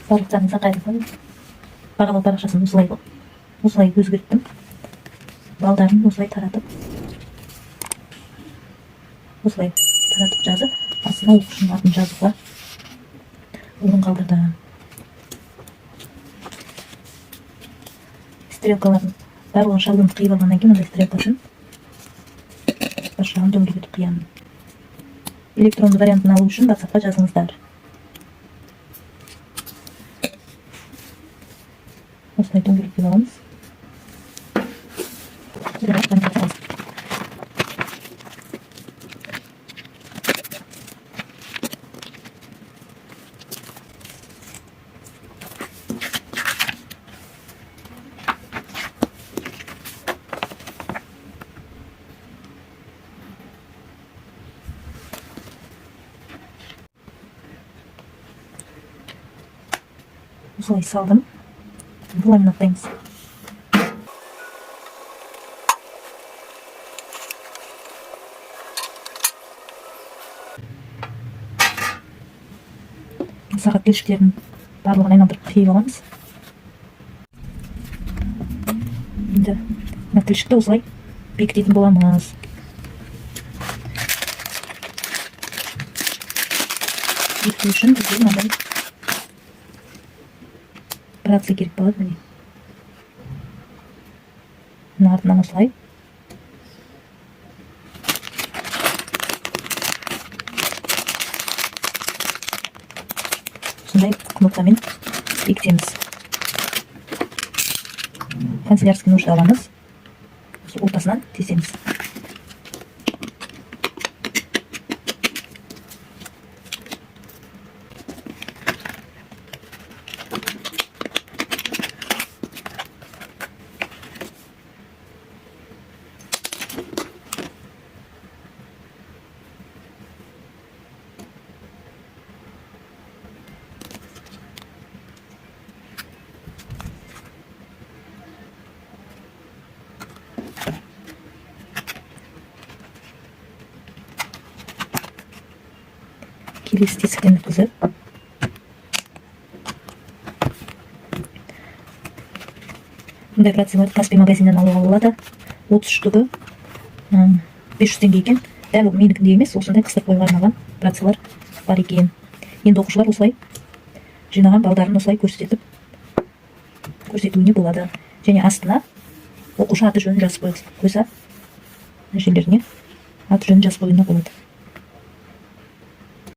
барлықтарыңызға қайырлы бағалау парақшасын осылай өзгерттім. Балдарын осылай таратып жазып, астына оқушының атын жазуға орын қалдырдым. Стрелкаларын барлығын шаблон қиып алғаннан кейін ондай стрелкасын башынан дөңгелетіп қиямын. Электронды вариантын алу үшін WhatsApp-қа жазыңыздар. Осылай дөңгелетіп аламыз. Осылай салдым. Ламинаттаймыз. Сағат келшіктерін барлығын айналдырып қиып аламыз. Енді тілшікті осылай бекітетін боламыз. Бекіту үшін бізге мынандай бір атсы керек болады. Міне мына артынан осылай осындай кнопкамен бекітеміз. Канцелярский ножды аламыз, ортасынан тесеміз. Келесі тесіктен өткізіп, бұндай операцияларды Каспий магазиннен алуға болады. 30 штугы 500 теңге екен. Дәл менікіндей емес, осындай қыстырып қоюға арналған операциялар бар екен. Енді оқушылар осылай жинаған балдарын осылай көрсетуіне болады. Және астына оқушы аты жөнін жазып қойса, жерлеріне аты жөнін жазып қоюына болады.